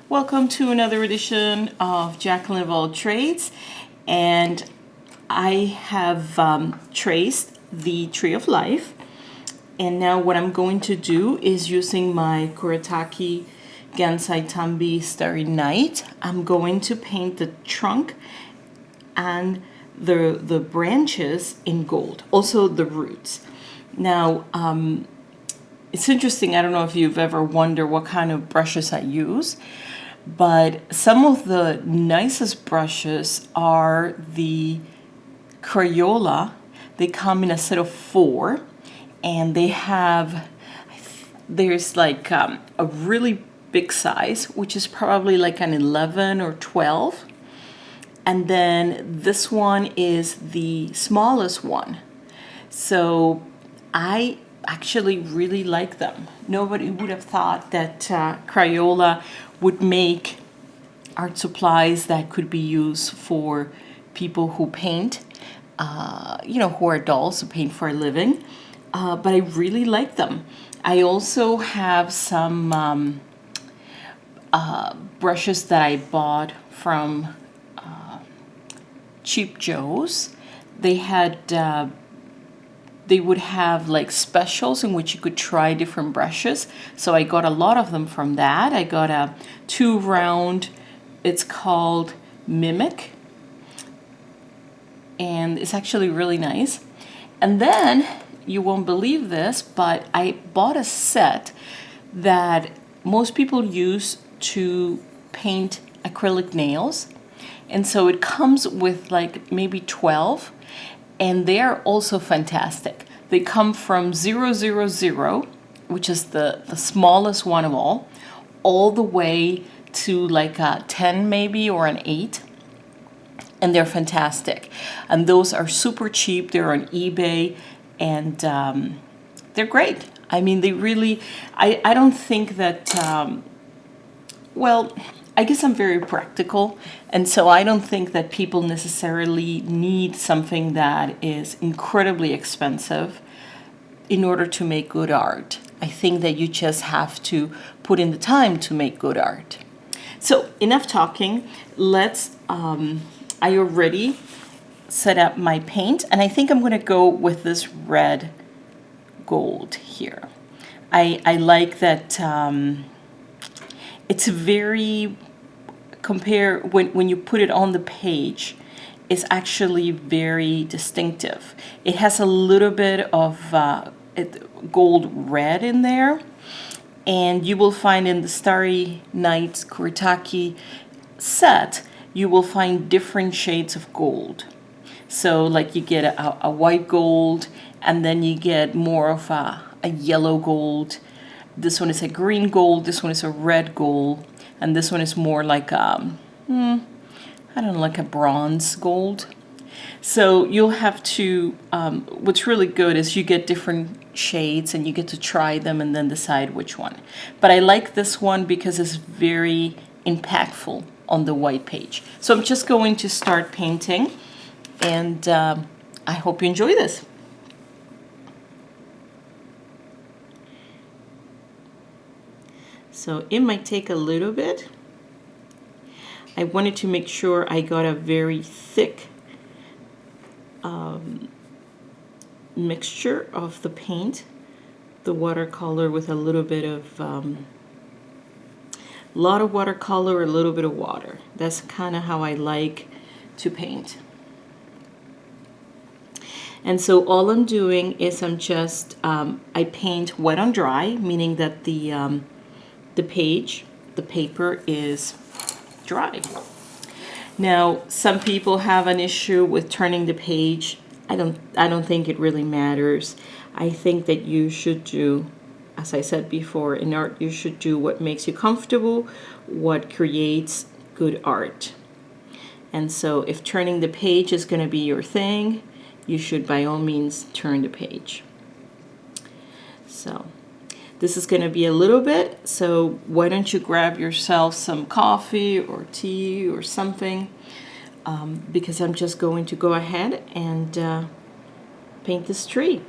Welcome to another edition of Jacqueline of All Trades, and I have traced the Tree of Life, and now what I'm going to do is using my Kuretake Starry Night, I'm going to paint the trunk and the branches in gold, also the roots. Now, it's interesting, I don't know if you've ever wondered what kind of brushes I use, but some of the nicest brushes are the Crayola. They come in a set of 4, and there's like a really big size, which is probably like an 11 or 12. And then this one is the smallest one. So I actually really like them. Nobody would have thought that Crayola would make art supplies that could be used for people who paint, who are adults who paint for a living. But I really like them. I also have some brushes that I bought from Cheap Joe's. They would have like specials in which you could try different brushes. So I got a lot of them from that. I got a 2-round, it's called Mimic, and it's actually really nice. And then, you won't believe this, but I bought a set that most people use to paint acrylic nails. And so it comes with like maybe 12, and they are also fantastic. They come from 000, which is the smallest one of all the way to like a 10 maybe or an 8. And they're fantastic. And those are super cheap. They're on eBay, and they're great. I mean, they really, I don't think that, I guess I'm very practical, and so I don't think that people necessarily need something that is incredibly expensive in order to make good art. I think that you just have to put in the time to make good art. So enough talking. I already set up my paint, and I think I'm going to go with this red gold here. I like that it's very, when you put it on the page, it's actually very distinctive. It has a little bit of gold red in there, and you will find in the Starry Night Kuretake set, you will find different shades of gold. So like you get a white gold, and then you get more of a yellow gold. This one is a green gold, this one is a red gold, and this one is more like like a bronze gold. So you'll have to, what's really good is you get different shades and you get to try them and then decide which one. But I like this one because it's very impactful on the white page. So I'm just going to start painting, and I hope you enjoy this. So it might take a little bit. I wanted to make sure I got a very thick mixture of the paint, the watercolor with a little bit of lot of watercolor, a little bit of water. That's kind of how I like to paint. And so all I'm doing is I'm just I paint wet on dry, meaning that the paper is dry. Now, some people have an issue with turning the page. I don't think it really matters. I think that you should do, as I said before, in art you should do what makes you comfortable, what creates good art. And so if turning the page is going to be your thing, you should by all means turn the page. So this is going to be a little bit, so why don't you grab yourself some coffee or tea or something, because I'm just going to go ahead and paint this tree.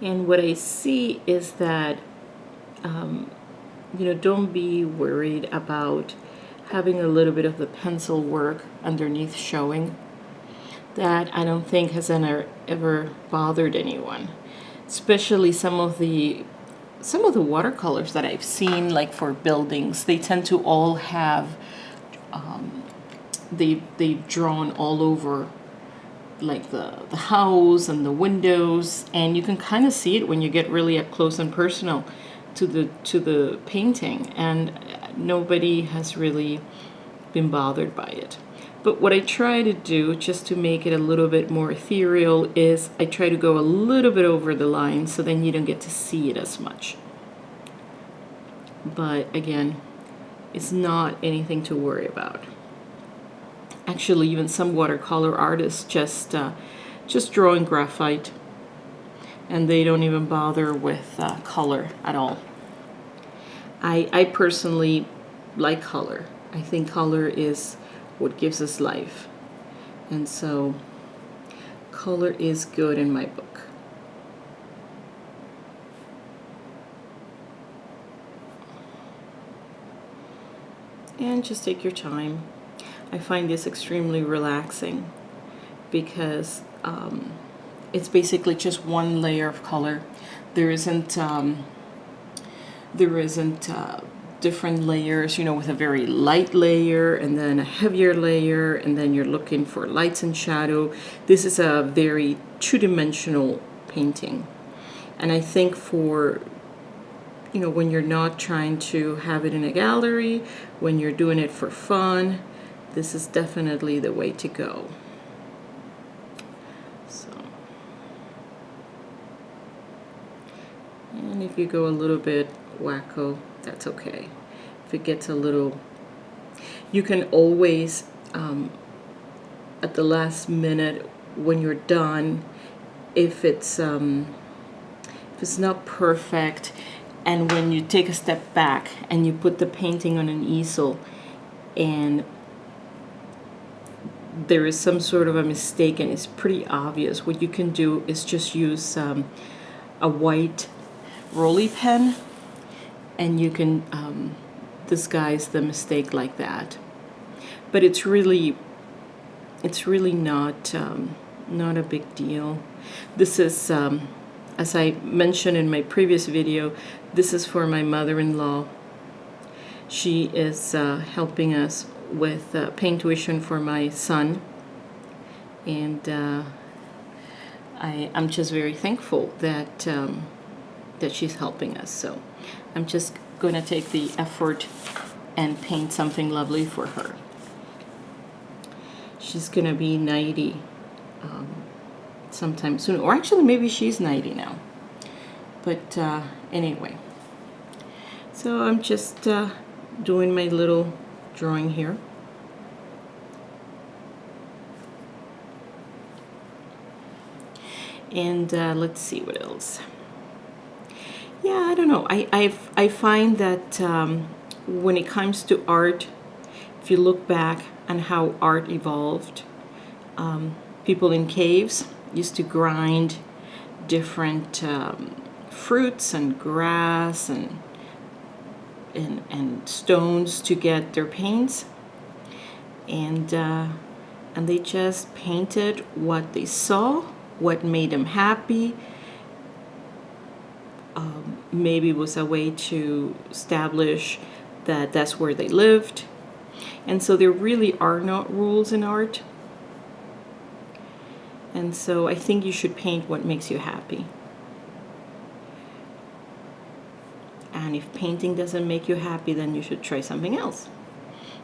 And what I see is that, don't be worried about having a little bit of the pencil work underneath showing. That I don't think has ever bothered anyone, especially some of the watercolors that I've seen, like for buildings. They tend to all have they've drawn all over, like the house and the windows, and you can kind of see it when you get really up close and personal to the painting, and nobody has really been bothered by it. But what I try to do, just to make it a little bit more ethereal, is I try to go a little bit over the line so then you don't get to see it as much. But again, it's not anything to worry about. Actually, even some watercolor artists just draw in graphite, and they don't even bother with color at all. I personally like color. I think color is what gives us life, and so color is good in my book. And just take your time. I find this extremely relaxing because it's basically just one layer of color. There isn't different layers, with a very light layer and then a heavier layer, and then you're looking for lights and shadow. This is a very two-dimensional painting. And I think for, when you're not trying to have it in a gallery, when you're doing it for fun, this is definitely the way to go. So, and if you go a little bit wacko, that's okay. If it gets a little, you can always, at the last minute when you're done, if it's not perfect, and when you take a step back and you put the painting on an easel and there is some sort of a mistake and it's pretty obvious, what you can do is just use a white rolly pen, and you can disguise the mistake like that. But it's really not a big deal. This is, as I mentioned in my previous video, this is for my mother-in-law. She is helping us with paint tuition for my son, and I'm just very thankful that she's helping us. So I'm just going to take the effort and paint something lovely for her. She's going to be 90 sometime soon, or actually maybe she's 90 now. But anyway, so I'm just doing my little drawing here. And let's see what else. Yeah, I don't know. I find that when it comes to art, if you look back on how art evolved, people in caves used to grind different fruits and grass and stones to get their paints, and they just painted what they saw, what made them happy. Maybe it was a way to establish that that's where they lived. And so there really are not rules in art. And so I think you should paint what makes you happy. And if painting doesn't make you happy, then you should try something else.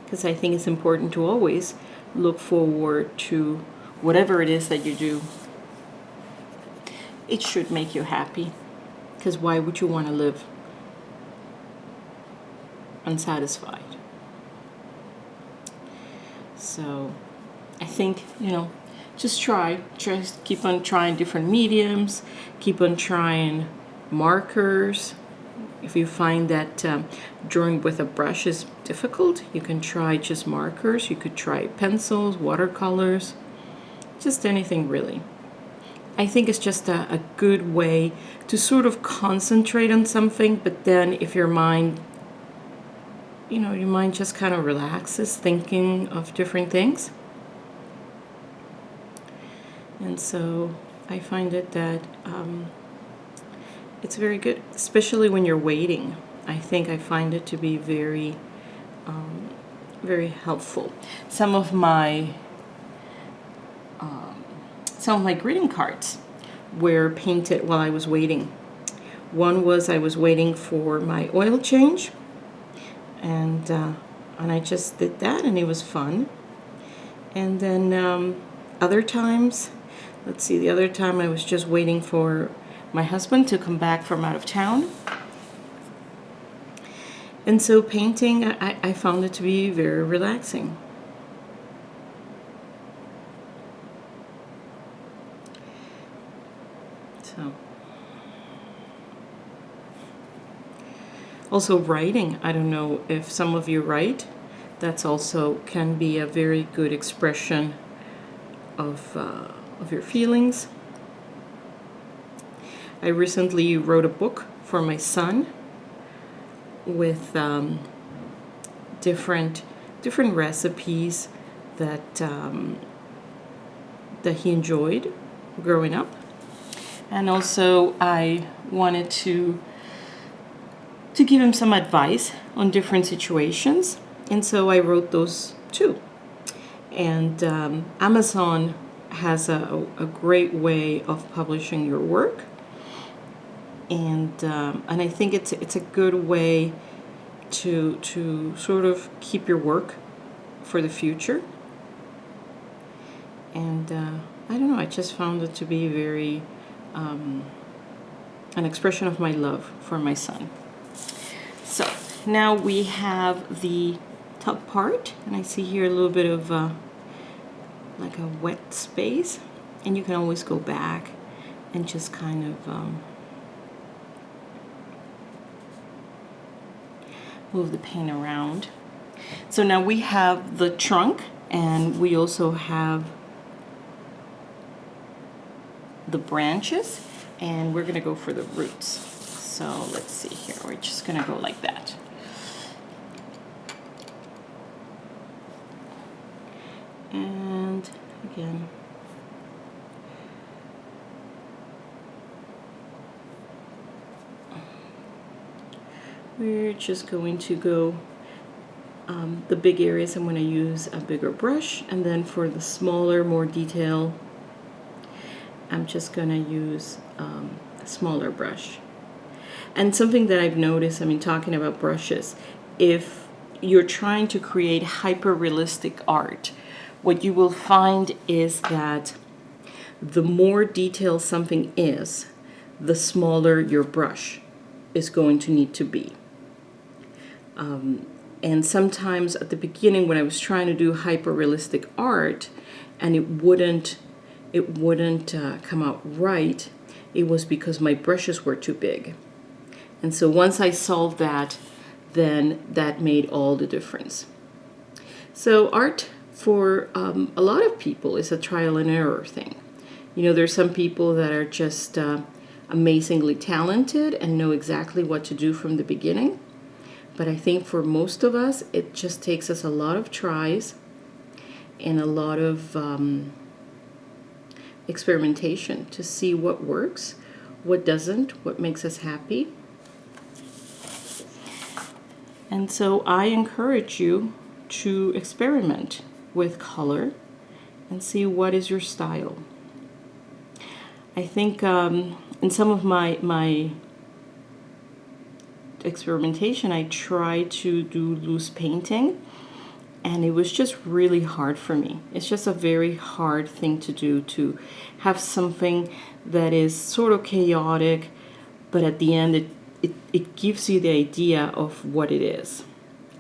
Because I think it's important to always look forward to whatever it is that you do. It should make you happy. Because why would you want to live unsatisfied? So I think, just keep on trying different mediums, keep on trying markers. If you find that drawing with a brush is difficult, you can try just markers. You could try pencils, watercolors, just anything really. I think it's just a good way to sort of concentrate on something, but then if your mind, your mind just kind of relaxes thinking of different things. And so I find it that it's very good, especially when you're waiting. I find it to be very, very helpful. Some of my greeting cards were painted while I was waiting. One was I was waiting for my oil change, and I just did that, and it was fun. And then other times, let's see, the other time I was just waiting for my husband to come back from out of town. And so painting, I found it to be very relaxing. So, also writing. I don't know if some of you write. That's also can be a very good expression of your feelings. I recently wrote a book for my son with different recipes that he enjoyed growing up. And also I wanted to give him some advice on different situations, and so I wrote those too. And Amazon has a great way of publishing your work, and I think it's a good way to sort of keep your work for the future. And I don't know, I just found it to be very an expression of my love for my son. So now we have the top part, and I see here a little bit of like a wet space, and you can always go back and just kind of move the paint around. So now we have the trunk, and we also have the branches, and we're going to go for the roots. So let's see here, we're just going to go like that. And again, we're just going to go the big areas. I'm going to use a bigger brush, and then for the smaller, more detail, I'm just going to use a smaller brush. And something that I've noticed, talking about brushes, if you're trying to create hyper-realistic art, what you will find is that the more detailed something is, the smaller your brush is going to need to be. And sometimes at the beginning when I was trying to do hyper-realistic art and it wouldn't come out right, it was because my brushes were too big. And so once I solved that, then that made all the difference. So art for a lot of people is a trial and error thing. There's some people that are just amazingly talented and know exactly what to do from the beginning. But I think for most of us, it just takes us a lot of tries and a lot of experimentation to see what works, what doesn't, what makes us happy. And so I encourage you to experiment with color and see what is your style. I think in some of my experimentation, I tried to do loose painting, and it was just really hard for me. It's just a very hard thing to do, to have something that is sort of chaotic, but at the end it gives you the idea of what it is.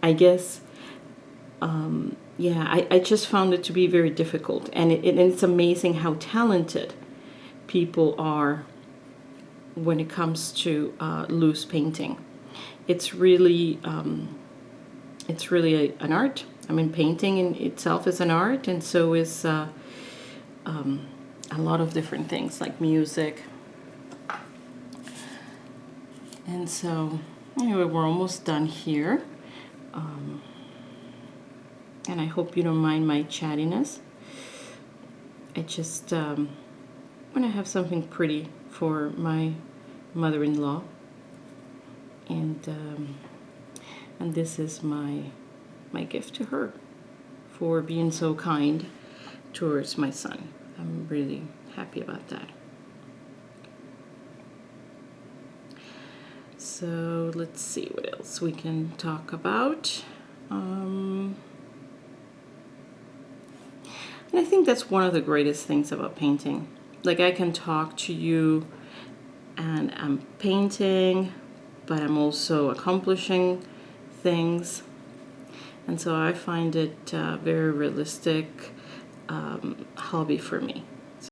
I guess, I just found it to be very difficult, and it's amazing how talented people are when it comes to loose painting. It's really an art. Painting in itself is an art, and so is a lot of different things like music. And so anyway, we're almost done here. And I hope you don't mind my chattiness. I just want to have something pretty for my mother-in-law. And this is my gift to her for being so kind towards my son. I'm really happy about that. So let's see what else we can talk about. And I think that's one of the greatest things about painting. Like, I can talk to you and I'm painting, but I'm also accomplishing things. And so I find it a very realistic hobby for me.